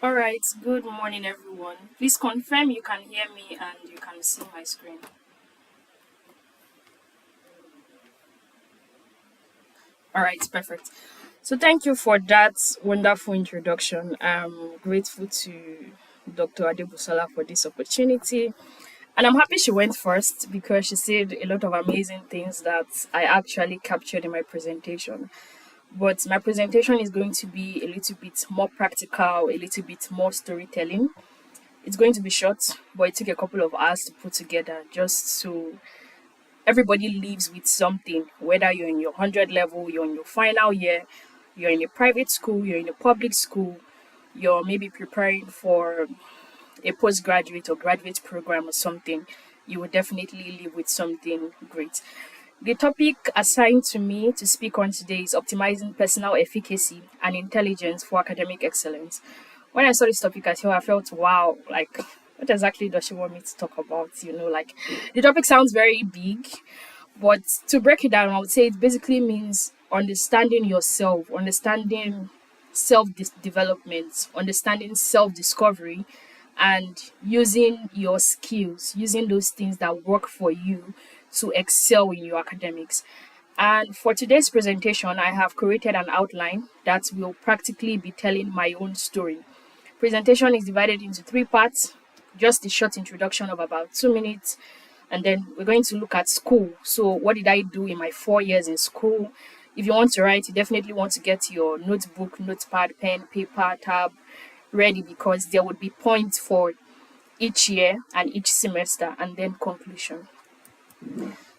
All right, good morning, everyone. Please confirm you can hear me and you can see my screen. All right, perfect. So, thank you for that wonderful introduction. I'm grateful to Dr. Adebusola for this opportunity. And I'm happy she went first because she said a lot of amazing things that I actually captured in my presentation. But my presentation is going to be a little bit more practical, a little bit more storytelling. It's going to be short, but it took a couple of hours to put together just so everybody leaves with something. Whether you're in your 100 level, you're in your final year, you're in a private school, you're in a public school, you're maybe preparing for a postgraduate or graduate program or something, you will definitely leave with something great. The topic assigned to me to speak on today is optimizing personal efficacy and intelligence for academic excellence. When I saw this topic, I felt, wow, like, what exactly does she want me to talk about? Like, the topic sounds very big, but to break it down, I would say it basically means understanding yourself, understanding self development, understanding self discovery, and using your skills, using those things that work for you to excel in your academics. And for today's presentation, I have created an outline that will practically be telling my own story. Presentation is divided into three parts, just a short introduction of about 2 minutes, and then we're going to look at school. So, what did I do in my 4 years in school? If you want to write, you definitely want to get your notebook, notepad, pen, paper, tab ready because there would be points for each year and each semester, and then conclusion.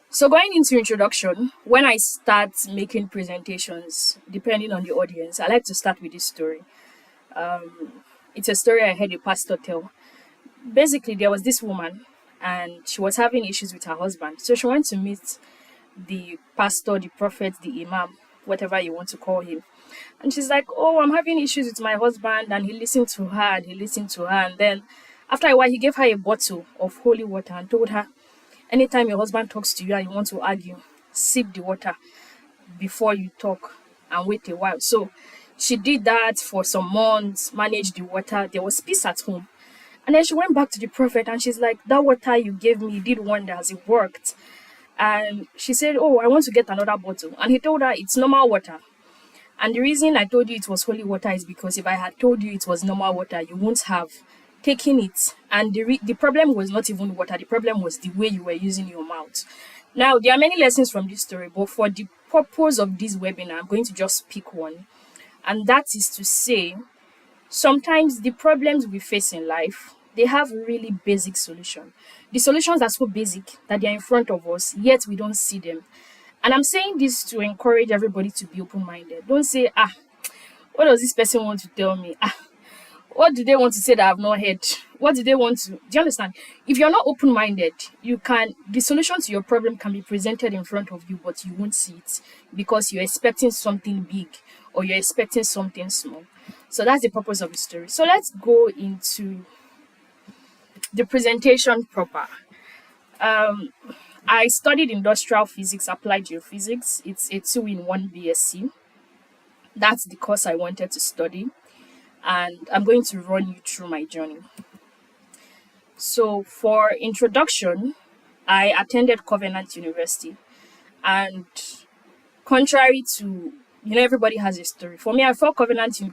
So, going into introduction, when I start making presentations, depending on the audience, I like to start with this story. It's a story I heard a pastor tell. Basically, there was this woman and she was having issues with her husband. So she went to meet the pastor, the prophet, the imam, whatever you want to call him. And she's like, "Oh, I'm having issues with my husband." And he listened to her and he listened to her. And then after a while, he gave her a bottle of holy water and told her, anytime your husband talks to you and you want to argue, sip the water before you talk and wait a while. So she did that for some months, managed the water. There was peace at home. And then she went back to the prophet and she's like, that water you gave me did wonders, it worked. And she said, oh, I want to get another bottle. And he told her it's normal water. And the reason I told you it was holy water is because if I had told you it was normal water, you wouldn't have taken it. And the problem was not even water, the problem was the way you were using your mouth. Now, there are many lessons from this story, but for the purpose of this webinar, I'm going to just pick one. And that is to say, sometimes the problems we face in life, they have really basic solution. The solutions are so basic that they're in front of us, yet we don't see them. And I'm saying this to encourage everybody to be open-minded. Don't say, what does this person want to tell me? What do they want to say that I've not heard? What do they want to? Do you understand? If you're not open-minded, the solution to your problem can be presented in front of you, but you won't see it because you're expecting something big or you're expecting something small. So that's the purpose of the story. So let's go into the presentation proper. I studied industrial physics, applied geophysics. It's a two-in-one BSc. That's the course I wanted to study, and I'm going to run you through my journey. So, for introduction, I attended Covenant University, and contrary to everybody has a story. For me, I felt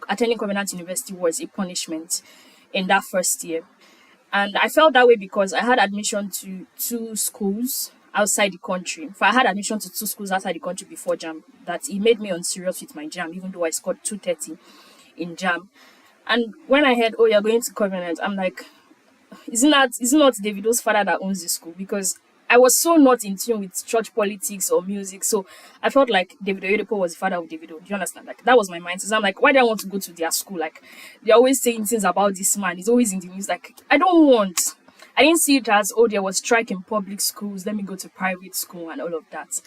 attending Covenant University was a punishment in that first year. And I felt that way because I had admission to two schools outside the country. If I had admission to two schools outside the country before JAM, that it made me unserious with my JAM, even though I scored 230 in JAM. And when I heard, oh, you're going to Covenant, I'm like, isn't not Davido's father that owns the school? Because I was so not in tune with church politics or music. So I felt like Davido Oyedepo was the father of Davido. Do you understand? Like, that was my mindset. So I'm like, why do I want to go to their school? Like, they're always saying things about this man. He's always in the news. Like, I don't want. I didn't see it as, oh, there was strike in public schools. Let me go to private school and all of that.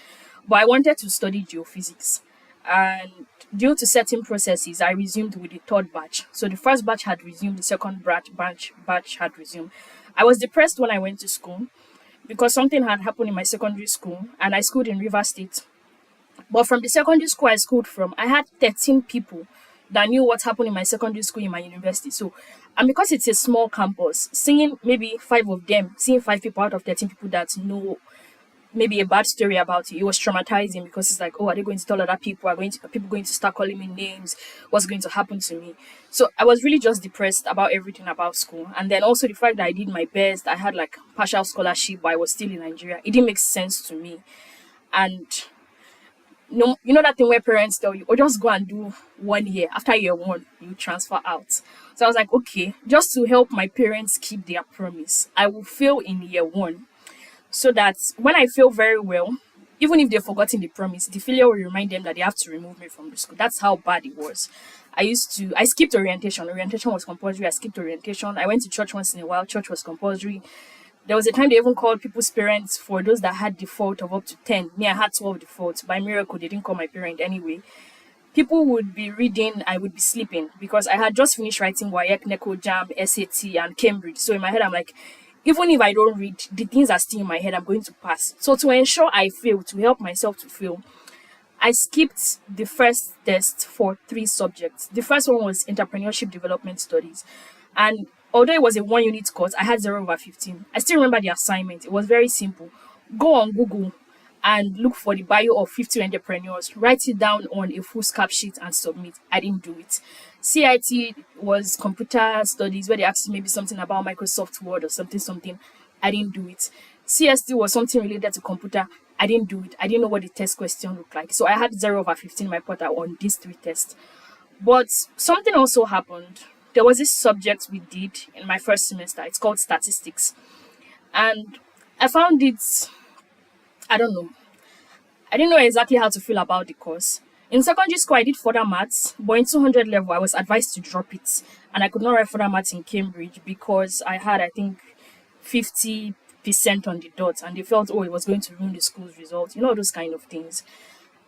But I wanted to study geophysics. And due to certain processes, I resumed with the third batch. So the first batch had resumed, the second batch had resumed. I was depressed when I went to school because something had happened in my secondary school, and I schooled in River State. But from the secondary school I schooled from, I had 13 people that knew what happened in my secondary school, in my university. So, and because it's a small campus, seeing maybe five of them, seeing five people out of 13 people that know maybe a bad story about it, it was traumatizing because it's like, oh, are they going to tell other people? Are people going to start calling me names? What's going to happen to me? So I was really just depressed about everything about school. And then also the fact that I did my best, I had like partial scholarship, but I was still in Nigeria. It didn't make sense to me. And no, you know that thing where parents tell you, or just go and do 1 year. After year one, you transfer out. So I was like, okay, just to help my parents keep their promise, I will fail in year one so that when I feel very well, even if they've forgotten the promise, the failure will remind them that they have to remove me from the school. That's how bad it was. I skipped orientation. Orientation was compulsory. I skipped orientation. I went to church once in a while. Church was compulsory. There was a time they even called people's parents for those that had default of up to 10. Me, I had 12 defaults. By miracle, they didn't call my parent anyway. People would be reading, I would be sleeping because I had just finished writing WAEC, NECO, JAM, SAT, and Cambridge. So in my head, I'm like, even if I don't read, the things are still in my head, I'm going to pass. So to ensure I fail, to help myself to fail, I skipped the first test for 3 subjects. The first one was entrepreneurship development studies. And although it was a 1 unit course, I had 0/15. I still remember the assignment. It was very simple. Go on Google and look for the bio of 50 entrepreneurs, write it down on a foolscap sheet and submit. I didn't do it. CIT was computer studies where they asked you maybe something about Microsoft Word or something. I didn't do it. CST was something related to computer. I didn't do it. I didn't know what the test question looked like. So I had 0/15 in my portal on these 3 tests. But something also happened. There was this subject we did in my first semester. It's called statistics. And I found it, I don't know. I didn't know exactly how to feel about the course. In secondary school, I did further maths, but in 200 level, I was advised to drop it. And I could not write further maths in Cambridge because I had, I think, 50% on the dot. And they felt, oh, it was going to ruin the school's results. You know, those kind of things.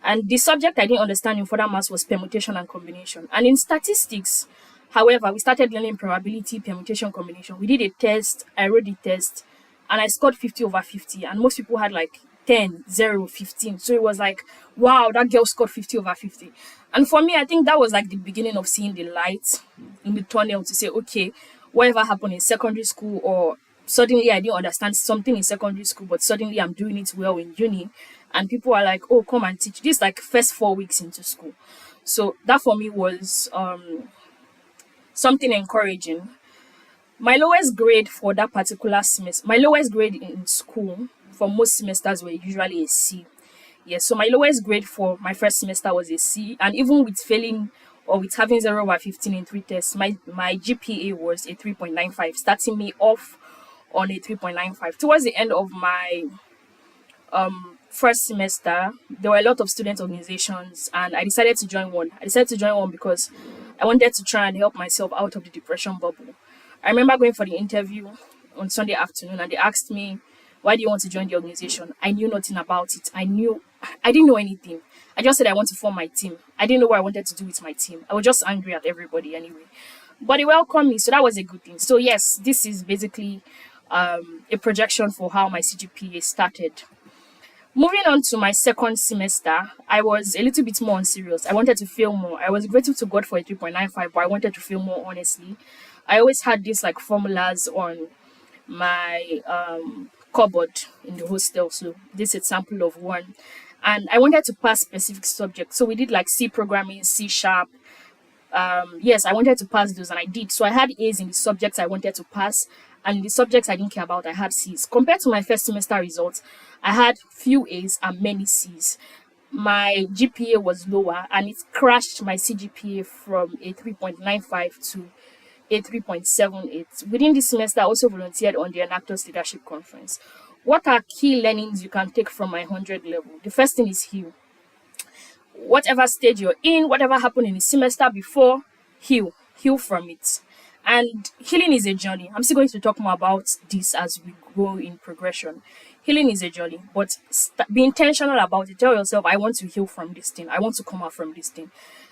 And the subject I didn't understand in further maths was permutation and combination. And in statistics, however, we started learning probability, permutation, combination. We did a test, I wrote the test, and I scored 50/50. And most people had like 10, 0, 15. So it was like, wow, that girl scored 50/50. And for me, I think that was like the beginning of seeing the light in the tunnel to say, okay, whatever happened in secondary school, or suddenly I didn't understand something in secondary school, but suddenly I'm doing it well in uni. And people are like, oh, come and teach. This like first 4 weeks into school. So that for me was something encouraging. My lowest grade for that particular semester, my lowest grade in school for most semesters were usually a C. Yes, so my lowest grade for my first semester was a C. And even with failing or with having 0/15 in 3 tests, my GPA was a 3.95, starting me off on a 3.95. Towards the end of my first semester, there were a lot of student organizations, and I decided to join one. I decided to join one because I wanted to try and help myself out of the depression bubble. I remember going for the interview on Sunday afternoon, and they asked me, why do you want to join the organization? I knew nothing about it. I didn't know anything. I just said I want to form my team. I didn't know what I wanted to do with my team. I was just angry at everybody anyway. But they welcomed me, so that was a good thing. So yes, this is basically a projection for how my CGPA started. Moving on to my second semester, I was a little bit more unserious. I wanted to feel more. I was grateful to God for a 3.95, but I wanted to feel more honestly. I always had these like formulas on my cupboard in the hostel. So this is a sample of one. And I wanted to pass specific subjects. So we did like C programming, C sharp. Yes, I wanted to pass those and I did. So I had A's in the subjects I wanted to pass. And in the subjects I didn't care about, I had C's. Compared to my first semester results, I had few A's and many C's. My GPA was lower and it crashed my CGPA from a 3.95 to a 3.78. Within this semester, I also volunteered on the Enactors Leadership Conference. What are key learnings you can take from my 100 level? The first thing is heal. Whatever stage you're in, whatever happened in the semester before, heal from it. And healing is a journey. I'm still going to talk more about this as we go in progression. Healing is a journey, but be intentional about it. Tell yourself, I want to heal from this thing. I want to come out from this thing.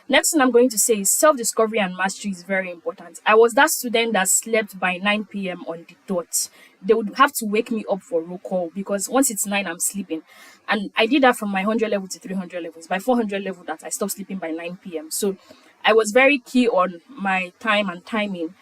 Next thing I'm going to say is self-discovery and mastery is very important. I was that student that slept by 9 p.m. on the dot. They would have to wake me up for roll call because once it's 9, I'm sleeping. And I did that from my 100 level to 300 levels. By 400 level, that I stopped sleeping by 9 p.m. So I was very key on my time and timing.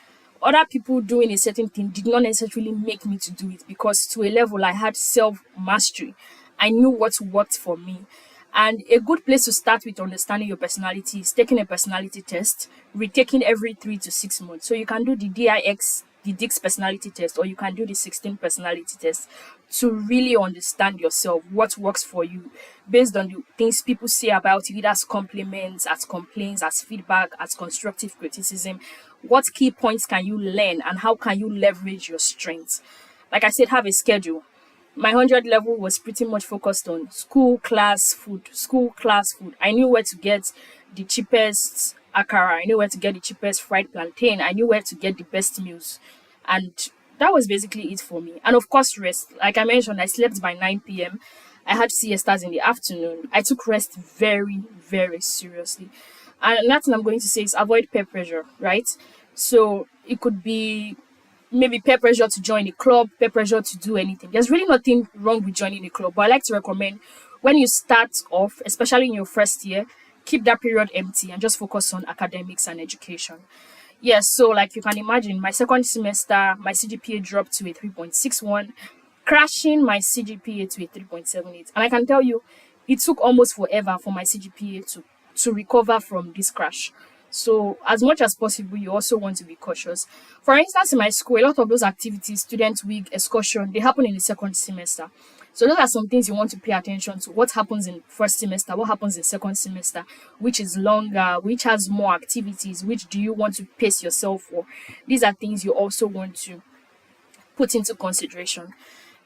Other people doing a certain thing did not necessarily make me to do it, because to a level I had self mastery. I knew what worked for me. And a good place to start with understanding your personality is taking a personality test, retaking every 3 to 6 months. So you can do the Dix personality test, or you can do the 16 personality test to really understand yourself, what works for you, based on the things people say about you, either as compliments, as complaints, as feedback, as constructive criticism. What key points can you learn, and how can you leverage your strengths? Like I said, have a schedule. My 100 level was pretty much focused on school, class, food, school, class, food. I knew where to get the cheapest akara. I knew where to get the cheapest fried plantain. I knew where to get the best meals. And that was basically it for me. And of course, rest. Like I mentioned, I slept by 9 p.m. I had siestas in the afternoon. I took rest very, very seriously. And another thing I'm going to say is avoid peer pressure, right? So it could be maybe peer pressure to join a club, peer pressure to do anything. There's really nothing wrong with joining a club, but I like to recommend, when you start off, especially in your first year, keep that period empty and just focus on academics and education. Yes, so like you can imagine, my second semester, my CGPA dropped to a 3.61, crashing my CGPA to a 3.78. And I can tell you, it took almost forever for my CGPA to recover from this crash. So, as much as possible, you also want to be cautious. For instance, in my school, a lot of those activities, student week, excursion, they happen in the second semester. So, those are some things you want to pay attention to. What happens in first semester? What happens in second semester? Which is longer? Which has more activities? Which do you want to pace yourself for? These are things you also want to put into consideration.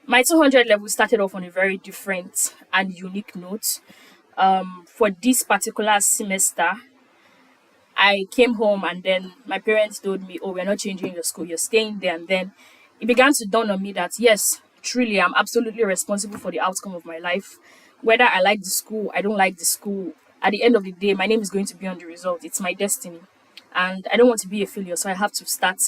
My 200 level started off on a very different and unique note. For this particular semester, I came home and then my parents told me, "Oh, we're not changing your school, you're staying there." And then it began to dawn on me that, yes, truly, I'm absolutely responsible for the outcome of my life. Whether I like the school, I don't like the school, at the end of the day, my name is going to be on the result. It's my destiny. And I don't want to be a failure, so I have to start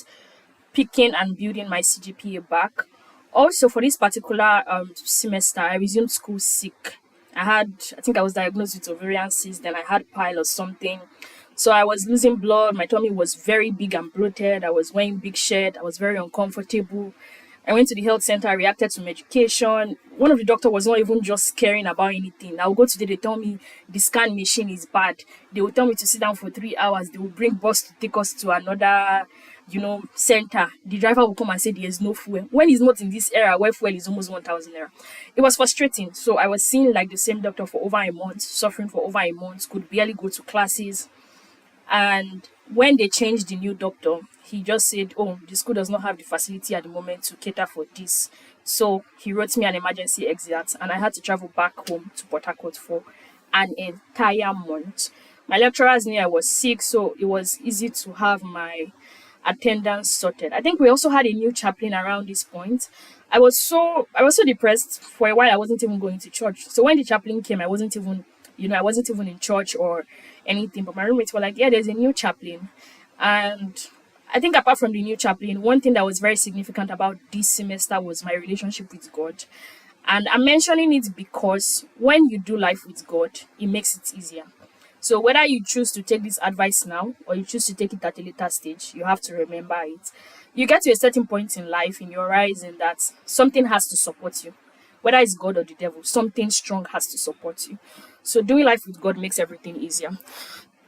picking and building my CGPA back. Also, for this particular semester, I resumed school sick. I think I was diagnosed with ovarian cyst, then I had pile or something. So I was losing blood. My tummy was very big and bloated. I was wearing big shirt. I was very uncomfortable. I went to the health center. I reacted to medication. One of the doctor was not even just caring about anything. I will go to they tell me the scan machine is bad. They will tell me to sit down for 3 hours. They will bring bus to take us to another, center. The driver will come and say there is no fuel. When he's not in this area where fuel is almost 1,000 naira. It was frustrating. So I was seeing like the same doctor for over a month, suffering for over a month, could barely go to classes. And when they changed the new doctor, he just said, "Oh, the school does not have the facility at the moment to cater for this." So he wrote me an emergency exit, and I had to travel back home to Port Harcourt for an entire month. My lecturers knew I was sick, so it was easy to have my attendance sorted. I think we also had a new chaplain around this point. I was so depressed for a while. I wasn't even going to church. So when the chaplain came, I wasn't even in church or anything. But my roommates were like, "Yeah, there's a new chaplain." And I think apart from the new chaplain, one thing that was very significant about this semester was my relationship with God. And I'm mentioning it because when you do life with God, it makes it easier. So whether you choose to take this advice now or you choose to take it at a later stage, you have to remember it. You get to a certain point in life, in your horizon, that something has to support you. Whether it's God or the devil, something strong has to support you. So doing life with God makes everything easier.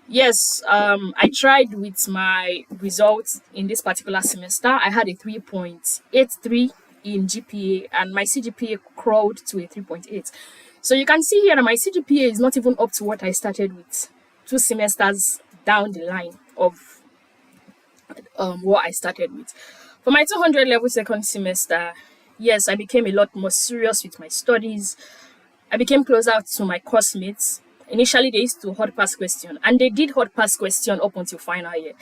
Yes, I tried with my results in this particular semester. I had a 3.83 in GPA and my CGPA crawled to a 3.8. So you can see here that my CGPA is not even up to what I started with 2 semesters down the line of what I started with. For my 200 level second semester, yes, I became a lot more serious with my studies. I became closer to my course mates. Initially, they used to hot pass question, and they did hot pass question up until final year.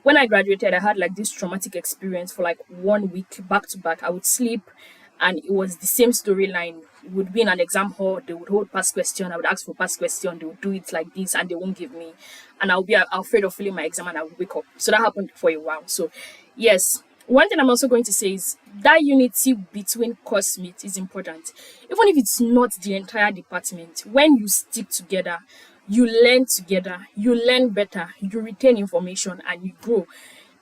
When I graduated, I had like this traumatic experience for like 1 week back to back. I would sleep, and it was the same storyline. It would be in an exam hall, they would hold past question, I would ask for past question, they would do it like this, and they won't give me. And I'll be afraid of failing my exam, and I would wake up. So that happened for a while. So, yes. One thing I'm also going to say is that unity between course mates is important. Even if it's not the entire department, when you stick together, You learn together, you learn better, you retain information, and you grow.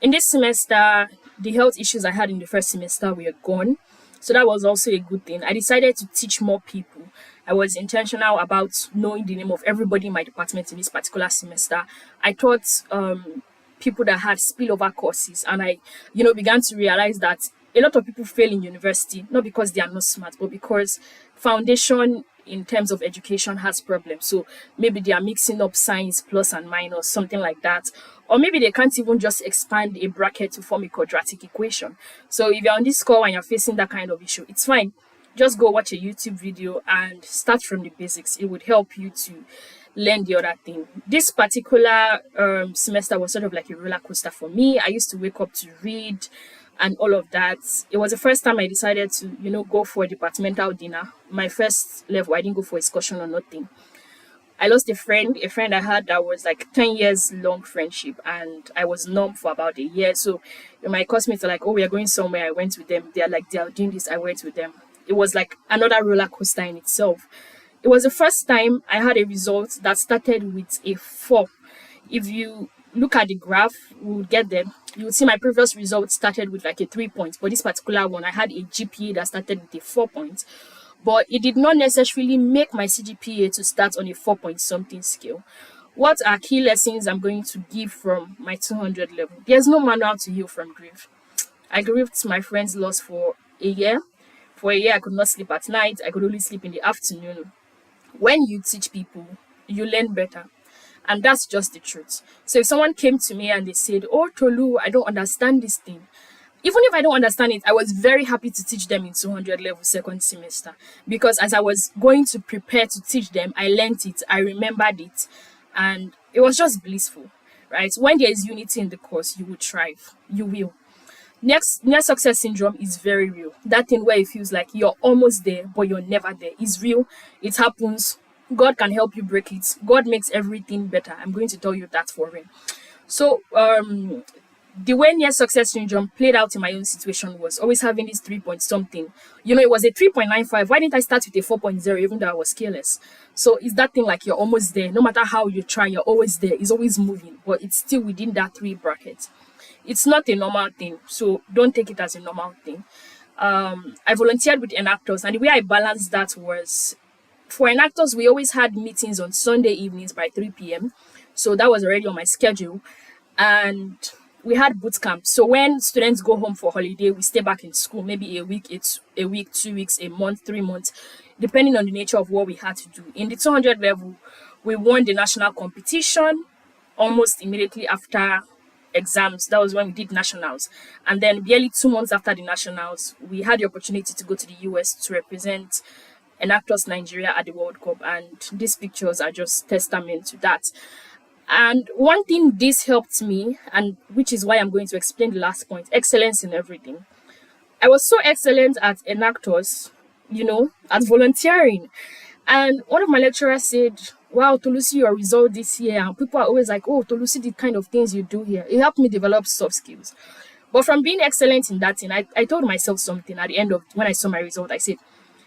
In this semester, the health issues I had in the first semester were gone. So that was also a good thing. I decided to teach more people. I was intentional about knowing the name of everybody in my department in this particular semester. I taught people that had spillover courses, and I, began to realize that a lot of people fail in university, not because they are not smart, but because foundation in terms of education has problems. So maybe they are mixing up science plus and minus, something like that. Or maybe they can't even just expand a bracket to form a quadratic equation. So if you're on this call and you're facing that kind of issue, it's fine. Just go watch a YouTube video and start from the basics. It would help you to learn the other thing. This particular semester was sort of like a roller coaster for me. I used to wake up to read and all of that. It was the first time I decided to, go for a departmental dinner. My first level, I didn't go for excursion or nothing. I lost a friend I had that was like 10 years long friendship, and I was numb for about a year. So my classmates are like, oh, we are going somewhere. I went with them. They're like, they are doing this. I went with them. It was like another roller coaster in itself. It was the first time I had a result that started with a 4. If you look at the graph, we'll get there. You will see my previous result started with like a 3 points, but this particular one, I had a GPA that started with a 4 points. But it did not necessarily make my CGPA to start on a 4 point something scale. What are key lessons I'm going to give from my 200 level? There's no manual to heal from grief. I grieved my friend's loss for a year. For a year, I could not sleep at night. I could only sleep in the afternoon. When you teach people, you learn better. And that's just the truth. So if someone came to me and they said, oh, Tolu, I don't understand this thing. Even if I don't understand it, I was very happy to teach them in 200 level second semester. Because as I was going to prepare to teach them, I learned it, I remembered it. And it was just blissful, right? When there is unity in the course, you will thrive. You will. Next success syndrome is very real. That thing where it feels like you're almost there, but you're never there, is real. It happens. God can help you break it. God makes everything better. I'm going to tell you that for real. So, the way near success syndrome played out in my own situation was always having this 3 point something. It was a 3.95. Why didn't I start with a 4.0 even though I was careless? So it's that thing like you're almost there. No matter how you try, you're always there. It's always moving, but it's still within that 3 bracket. It's not a normal thing, so don't take it as a normal thing. I volunteered with Enactors, and the way I balanced that was, for Enactors, we always had meetings on Sunday evenings by 3 p.m. So that was already on my schedule. And we had boot camp. So when students go home for holiday, we stay back in school, maybe a week, 2 weeks, a month, 3 months, depending on the nature of what we had to do. In the 200 level, we won the national competition almost immediately after exams. That was when we did nationals. And then barely 2 months after the nationals, we had the opportunity to go to the US to represent Enactors Nigeria at the World Cup. And these pictures are just testament to that. And one thing this helped me, and which is why I'm going to explain the last point, excellence in everything. I was so excellent at Enactors, at volunteering. And one of my lecturers said, wow, Tolusi, your result this year. And people are always like, oh, Tolusi, the kind of things you do here. It helped me develop soft skills. But from being excellent in that thing, I told myself something at the end of when I saw my result. I said,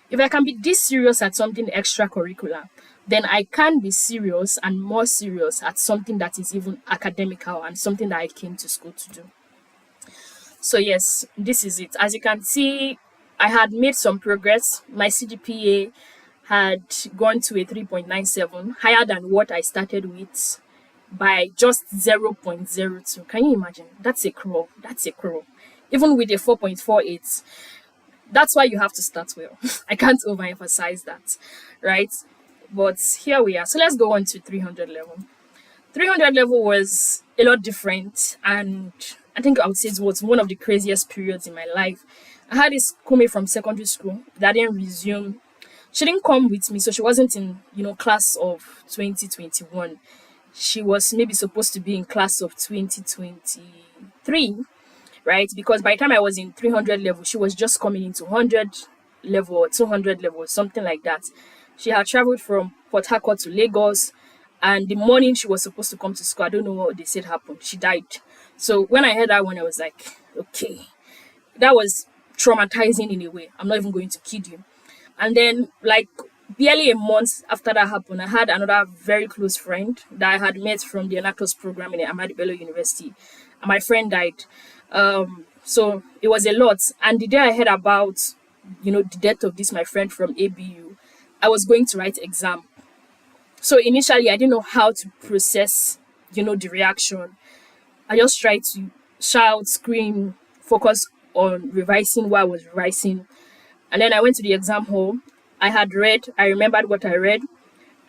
if I can be this serious at something extracurricular, then I can be serious and more serious at something that is even academical and something that I came to school to do. So yes, this is it. As you can see, I had made some progress. My CGPA had gone to a 3.97, higher than what I started with by just 0.02. Can you imagine? That's a crow. Even with a 4.48. That's why you have to start well. I can't overemphasize that, right? But here we are. So let's go on to 300 level. 300 level was a lot different, and I think I would say it was one of the craziest periods in my life. I had this schoolmate from secondary school that didn't resume. She didn't come with me, so she wasn't in, class of 2021. She was maybe supposed to be in class of 2023, right? Because by the time I was in 300 level, she was just coming into 100 level or 200 level, something like that. She had traveled from Port Harcourt to Lagos, and the morning she was supposed to come to school, I don't know what they said happened. She died. So when I heard that one, I was like, okay. That was traumatizing in a way. I'm not even going to kid you. And then, like, Barely a month after that happened, I had another very close friend that I had met from the Anactos program in Ahmadu Bello University, and my friend died. So it was a lot. And the day I heard about, the death of this my friend from ABU, I was going to write exam. So initially, I didn't know how to process, the reaction. I just tried to shout, scream, focus on revising what I was revising. And then I went to the exam hall. I remembered what I read,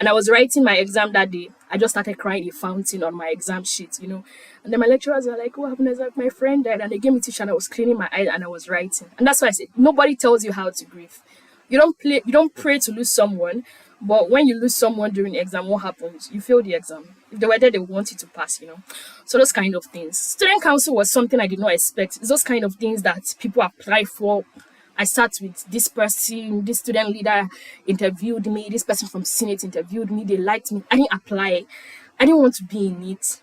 and I was writing my exam that day. I just started crying a fountain on my exam sheet. And then my lecturers were like, "What happened?" I was like, "My friend died," and they gave me tissue, and I was cleaning my eyes and I was writing. And that's why I said, nobody tells you how to grieve. You don't pray to lose someone, but when you lose someone during the exam, what happens? You fail the exam. If they were there, they would want you to pass. So those kind of things. Student council was something I did not expect. It's those kind of things that people apply for. I start with this person, this student leader interviewed me, this person from Senate interviewed me, they liked me. I didn't apply. I didn't want to be in it.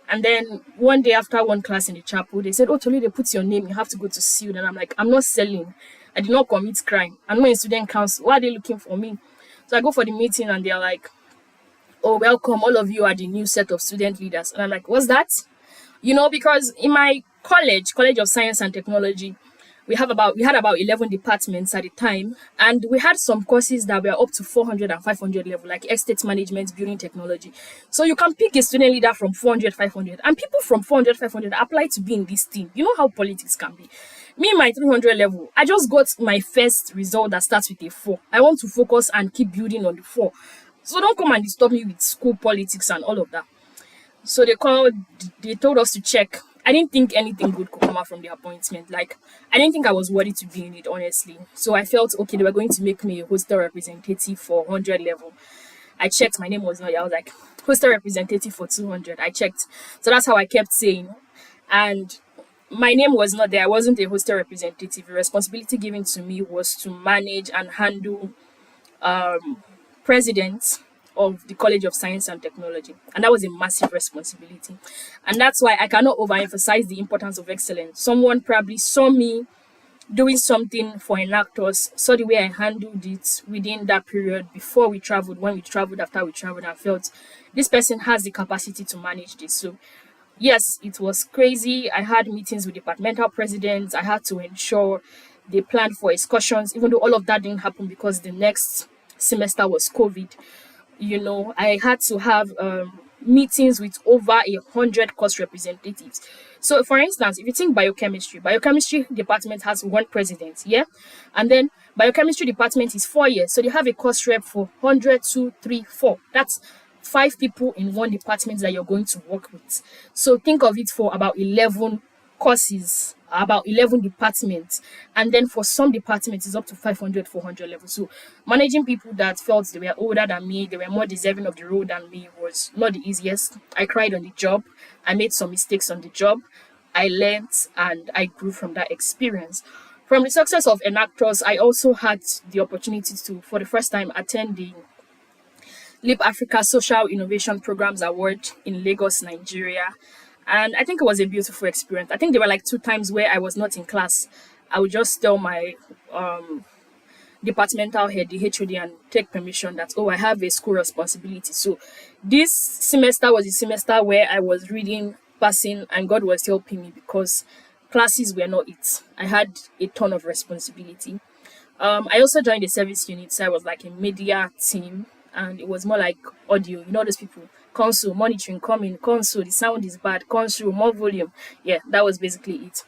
And then one day after one class in the chapel, they said, "Oh, Tolu, they put your name, you have to go to SEAL." And I'm like, "I'm not selling. I did not commit crime. I'm not in student council. Why are they looking for me?" So I go for the meeting and they're like, "Oh, welcome. All of you are the new set of student leaders." And I'm like, "What's that?" Because in my College of Science and Technology, we had about 11 departments at the time, and we had some courses that were up to 400 and 500 level, like estate management, building technology. So you can pick a student leader from 400, 500, and people from 400, 500 apply to be in this team. You know how politics can be. Me, my 300 level, I just got my first result that starts with a 4. I want to focus and keep building on the 4. So don't come and disturb me with school politics and all of that. So they told us to check. I didn't think anything good could come out from the appointment. Like, I didn't think I was worthy to be in it, honestly. So I felt, okay, they were going to make me a hostel representative for 100 level. I checked, my name was not there. I was like, hostel representative for 200. I checked. So that's how I kept saying. And my name was not there. I wasn't a hostel representative. The responsibility given to me was to manage and handle president of the College of Science and Technology. And that was a massive responsibility. And that's why I cannot overemphasize the importance of excellence. Someone probably saw me doing something for Enactors, saw the way I handled it within that period before we traveled, when we traveled, after we traveled, and felt this person has the capacity to manage this. So yes, it was crazy. I had meetings with departmental presidents. I had to ensure they planned for excursions, even though all of that didn't happen because the next semester was COVID. I had to have meetings with over 100 course representatives. So, for instance, if you think biochemistry department has one president, yeah, and then biochemistry department is 4 years, so they have a course rep for 100, 2, 3, 4. That's 5 people in one department that you're going to work with. So think of it for about 11 courses, about 11 departments, and then for some departments it's up to 500, 400 levels. So managing people that felt they were older than me, they were more deserving of the role than me, was not the easiest. I cried on the job. I made some mistakes on the job. I learned and I grew from that experience. From the success of Enactors, I also had the opportunity to, for the first time, attend the Leap Africa Social Innovation Programs Award in Lagos, Nigeria. And I think it was a beautiful experience. I think there were like 2 times where I was not in class. I would just tell my departmental head, the HOD, and take permission that, oh, I have a school responsibility. So this semester was a semester where I was reading, passing, and God was helping me because classes were not it. I had a ton of responsibility. I also joined the service unit, so I was like a media team, and it was more like audio. Those people, console, monitoring, coming, console, the sound is bad, console, more volume. Yeah, that was basically it.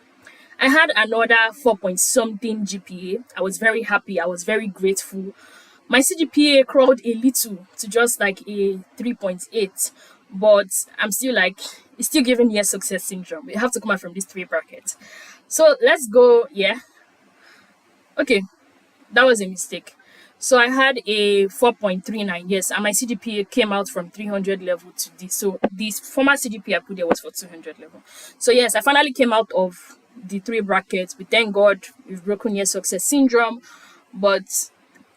I had another 4 point something GPA. I was very happy. I was very grateful. My CGPA crawled a little to just like a 3.8, but I'm still like, it's still giving year success syndrome. You have to come out from these 3 brackets. So let's go. Yeah. Okay. That was a mistake. So I had a 4.39, yes, and my CGPA came out from 300 level to this. So this former CGPA I put there was for 200 level. So yes, I finally came out of the 3 brackets. We thank God we've broken year success syndrome, but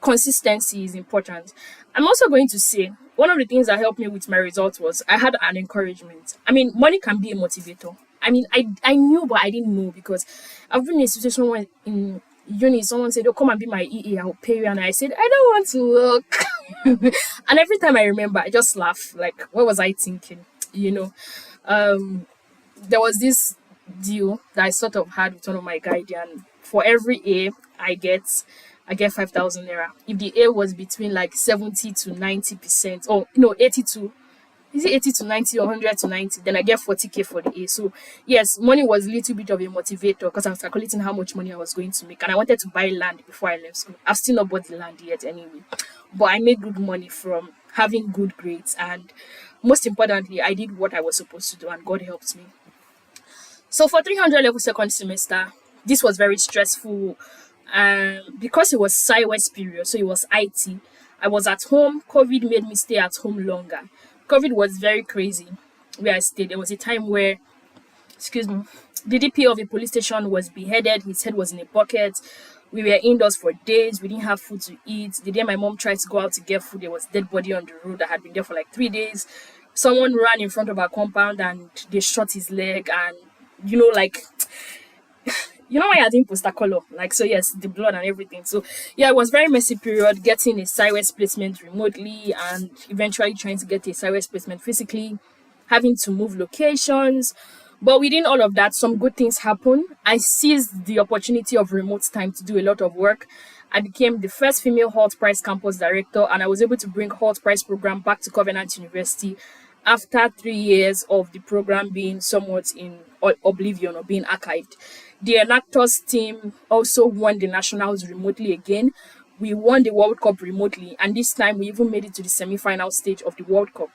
consistency is important. I'm also going to say one of the things that helped me with my results was I had an encouragement. I mean, money can be a motivator. I mean, I knew, but I didn't know because I've been in a situation uni, someone said, "Oh, come and be my EE, I'll pay you." And I said, "I don't want to work." And every time I remember, I just laugh. Like, what was I thinking? You know, um, there was this deal that I sort of had with one of my guardian. For every A I get 5,000 naira. If the A was between like 70 to 90%, or no, 80 to, is it 80 to 90 or 100 to 90, then I get 40K for the A. So yes, money was a little bit of a motivator because I was calculating how much money I was going to make, and I wanted to buy land before I left school. I've still not bought the land yet anyway, but I made good money from having good grades, and most importantly, I did what I was supposed to do, and God helped me. So for 300 level second semester, this was very stressful. Because it was SciWest period, so it was IT. I was at home. COVID made me stay at home longer. COVID was very crazy where I stayed. There was a time where, excuse me, the DP of a police station was beheaded. His head was in a bucket. We were indoors for days. We didn't have food to eat. The day my mom tried to go out to get food, there was dead body on the road that had been there for like 3 days. Someone ran in front of our compound and they shot his leg, and like, why I didn't post a color, like, so yes, the blood and everything. So yeah, it was very messy period getting a SciWest placement remotely and eventually trying to get a SciWest placement physically, having to move locations. But within all of that, some good things happened. I seized the opportunity of remote time to do a lot of work. I became the first female Holt Price campus director, and I was able to bring Holt Price program back to Covenant University after 3 years of the program being somewhat in oblivion or being archived. The Enactors team also won the nationals remotely again. We won the World Cup remotely, and this time we even made it to the semi-final stage of the World Cup.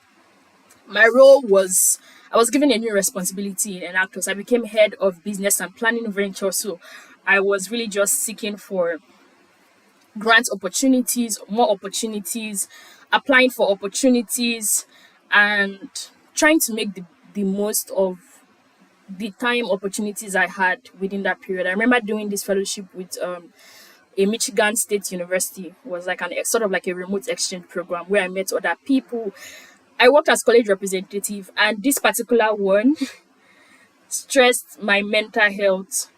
My role was, I was given a new responsibility in Enactors. I became head of business and planning venture, so I was really just seeking for grant opportunities, more opportunities, applying for opportunities, and trying to make the most of the time opportunities I had within that period. I remember doing this fellowship with a Michigan State University. It was like sort of like a remote exchange program where I met other people. I worked as college representative, and this particular one stressed my mental health.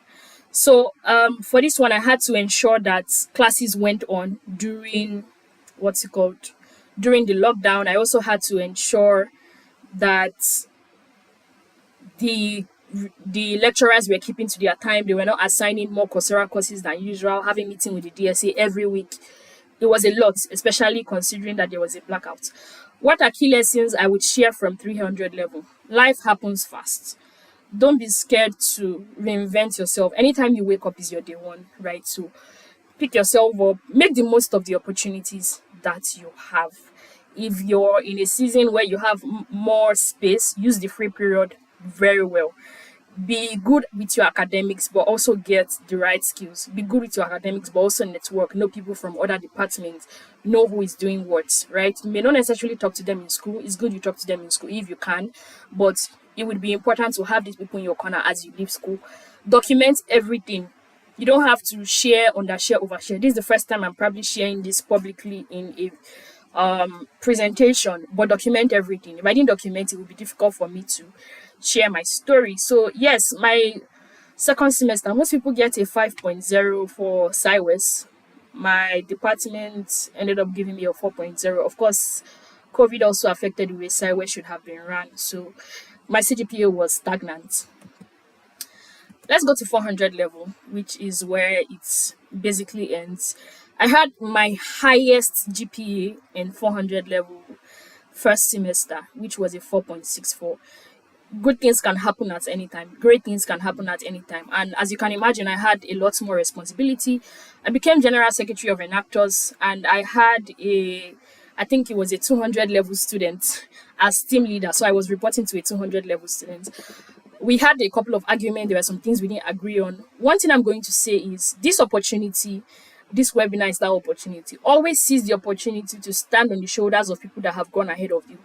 So for this one, I had to ensure that classes went on during during the lockdown. I also had to ensure that the lecturers were keeping to their time. They were not assigning more Coursera courses than usual, having meeting with the DSA every week. It was a lot, especially considering that there was a blackout. What are key lessons I would share from 300 level? Life happens fast. Don't be scared to reinvent yourself. Anytime you wake up is your day one, right? So pick yourself up, make the most of the opportunities that you have. If you're in a season where you have more space, use the free period very well. Be good with your academics, but also get the right skills. Be good with your academics, but also network. Know people from other departments. Know who is doing what, right? You may not necessarily talk to them in school. It's good you talk to them in school if you can, but it would be important to have these people in your corner as you leave school. Document everything. You don't have to share, undershare, overshare. This is the first time I'm probably sharing this publicly in a presentation, but document everything. If I didn't document it, would be difficult for me to share my story. So yes, my second semester, most people get a 5.0 for SciWest. My department ended up giving me a 4.0. Of course, COVID also affected the way SciWest should have been run, so my CGPA was stagnant. Let's go to 400 level, which is where it basically ends. I had my highest GPA in 400 level first semester, which was a 4.64. Good things can happen at any time. Great things can happen at any time. And as you can imagine, I had a lot more responsibility. I became general secretary of Enactors, and I had I think it was a 200 level student as team leader. So I was reporting to a 200 level student. We had a couple of arguments. There were some things we didn't agree on. One thing I'm going to say is this opportunity, this webinar is that opportunity. Always seize the opportunity to stand on the shoulders of people that have gone ahead of you.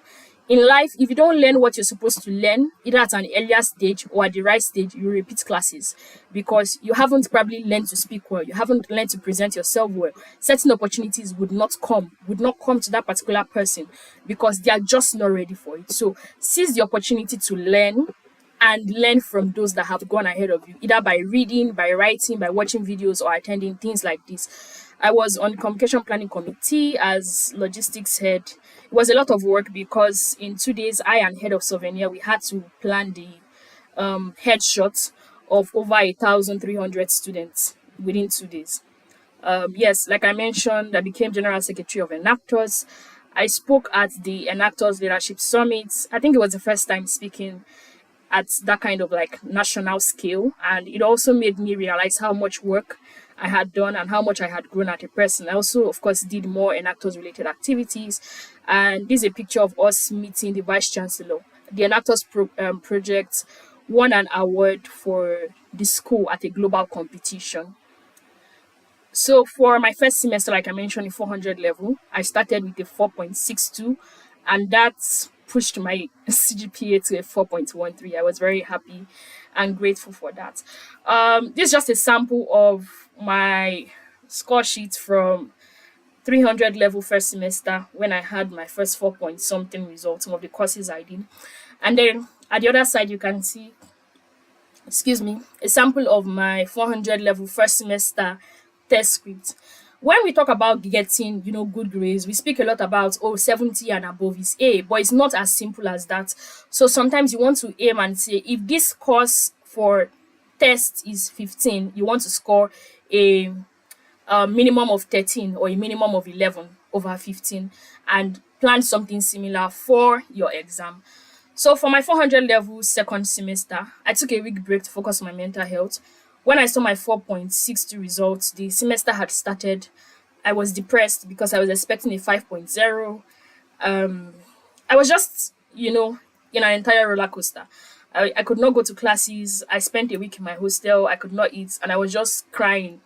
In life, if you don't learn what you're supposed to learn, either at an earlier stage or at the right stage, you repeat classes because you haven't probably learned to speak well. You haven't learned to present yourself well. Certain opportunities would not come to that particular person because they are just not ready for it. So seize the opportunity to learn, and learn from those that have gone ahead of you, either by reading, by writing, by watching videos, or attending things like this. I was on the communication planning committee as logistics head. It was a lot of work because in 2 days, I and head of souvenir, we had to plan the headshots of over 1,300 students within 2 days. Yes, like I mentioned, I became General Secretary of Enactors. I spoke at the Enactors Leadership Summit. I think it was the first time speaking at that kind of like national scale. And it also made me realize how much work I had done and how much I had grown as a person. I also, of course, did more Enactors related activities. And this is a picture of us meeting the Vice Chancellor. The Enactors project won an award for the school at a global competition. So for my first semester, like I mentioned, in 400 level, I started with a 4.62, and that pushed my CGPA to a 4.13. I was very happy and grateful for that. This is just a sample of my score sheet from 300 level first semester when I had my first 4 point something results, some of the courses I did. And then at the other side, you can see, excuse me, a sample of my 400 level first semester test script. When we talk about getting, good grades, we speak a lot about, 70 and above is A, but it's not as simple as that. So sometimes you want to aim and say, if this course for test is 15, you want to score a minimum of 13 or a minimum of 11 over 15, and plan something similar for your exam. So for my 400 level second semester, I took a week break to focus on my mental health. When I saw my 4.62 results, the semester had started. I was depressed because I was expecting a 5.0. I was just, in an entire roller coaster. I could not go to classes. I spent a week in my hostel. I could not eat, and I was just crying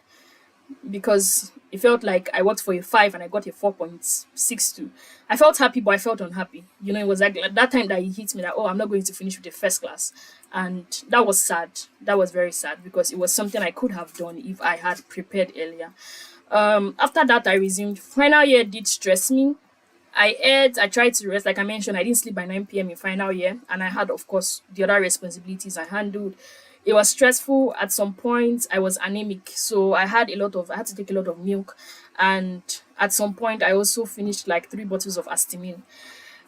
because it felt like I worked for a 5 and I got a 4.62. I felt happy, but I felt unhappy. It was like that time that it hit me that, I'm not going to finish with the first class. And that was sad. That was very sad because it was something I could have done if I had prepared earlier. After that, I resumed. Final year did stress me. I ate, I tried to rest. Like I mentioned, I didn't sleep by 9 p.m. in final year. And I had, of course, the other responsibilities I handled. It was stressful. At some point, I was anemic. So I had to take a lot of milk. And at some point, I also finished like 3 bottles of astimine.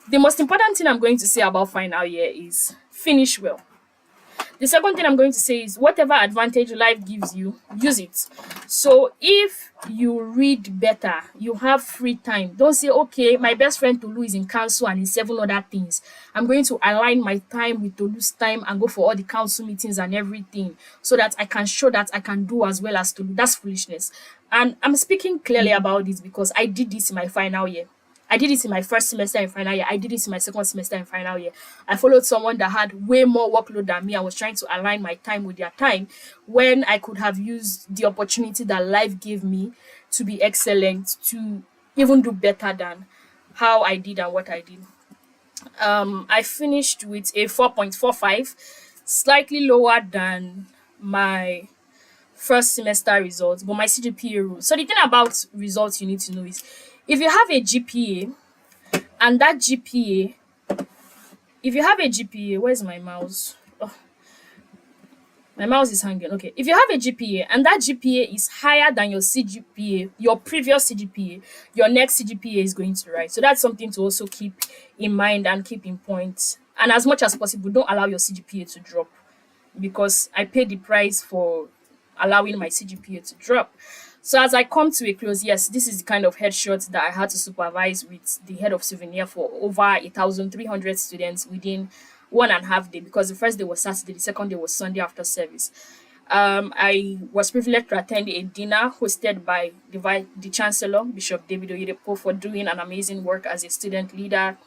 The most important thing I'm going to say about final year is finish well. The second thing I'm going to say is whatever advantage life gives you, use it. So if you read better, you have free time. Don't say, okay, my best friend Tolu is in council and in 7 other things. I'm going to align my time with Tolu's time and go for all the council meetings and everything so that I can show that I can do as well as Tolu. That's foolishness. And I'm speaking clearly about this because I did this in my final year. I did it in my first semester in final year. I did it in my second semester in final year. I followed someone that had way more workload than me. I was trying to align my time with their time when I could have used the opportunity that life gave me to be excellent, to even do better than how I did and what I did. I finished with a 4.45, slightly lower than my first semester results, but my CGPA rule. So the thing about results you need to know is if you have a GPA and that GPA, if you have a GPA, where's my mouse? Oh, my mouse is hanging. Okay. If you have a GPA and that GPA is higher than your CGPA, your previous CGPA, your next CGPA is going to rise. So that's something to also keep in mind and keep in point. And as much as possible, don't allow your CGPA to drop because I paid the price for allowing my CGPA to drop. So as I come to a close, yes, this is the kind of headshot that I had to supervise with the head of souvenir for over 1,300 students within 1.5 days because the first day was Saturday, the second day was Sunday after service. I was privileged to attend a dinner hosted by the Chancellor, Bishop David Oyedepo, for doing an amazing work as a student leader.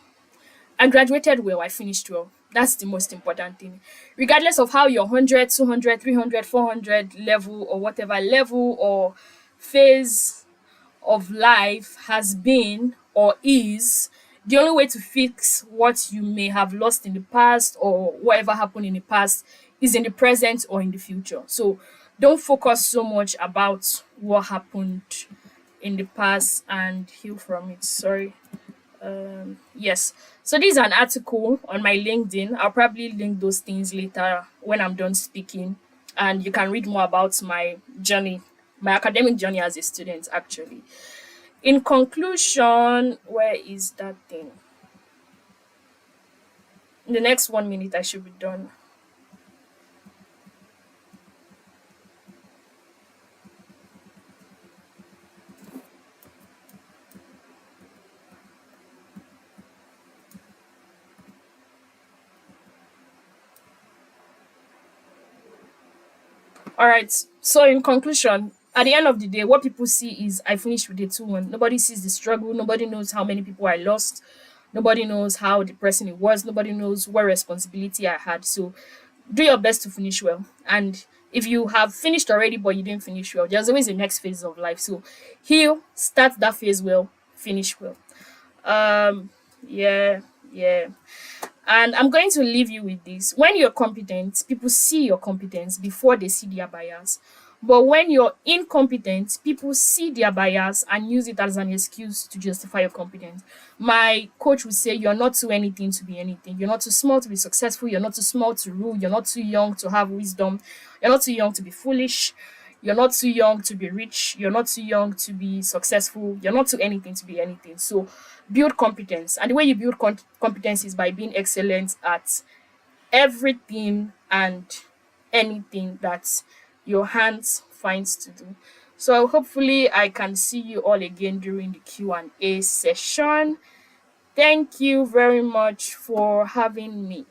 I graduated well, I finished well. That's the most important thing. Regardless of how your 100, 200, 300, 400 level or whatever level or phase of life has been or is, the only way to fix what you may have lost in the past or whatever happened in the past is in the present or in the future. So don't focus so much about what happened in the past and heal from it. Sorry. Yes. So this is an article on my LinkedIn. I'll probably link those things later when I'm done speaking. And you can read more about my journey, my academic journey as a student, actually. In conclusion, where is that thing? In the next 1 minute, I should be done. All right. So in conclusion, at the end of the day, what people see is I finished with a 2-1. Nobody sees the struggle. Nobody knows how many people I lost. Nobody knows how depressing it was. Nobody knows what responsibility I had. So do your best to finish well. And if you have finished already but you didn't finish well, there's always a next phase of life. So heal, start that phase well, finish well. Um yeah, yeah. And I'm going to leave you with this. When you're competent, people see your competence before they see their bias. But when you're incompetent, people see their bias and use it as an excuse to justify your competence. My coach would say, you're not too anything to be anything. You're not too small to be successful. You're not too small to rule. You're not too young to have wisdom. You're not too young to be foolish. You're not too young to be rich. You're not too young to be successful. You're not too anything to be anything. So build competence. And the way you build competence is by being excellent at everything and anything that your hands finds to do. So hopefully I can see you all again during the Q&A session. Thank you very much for having me.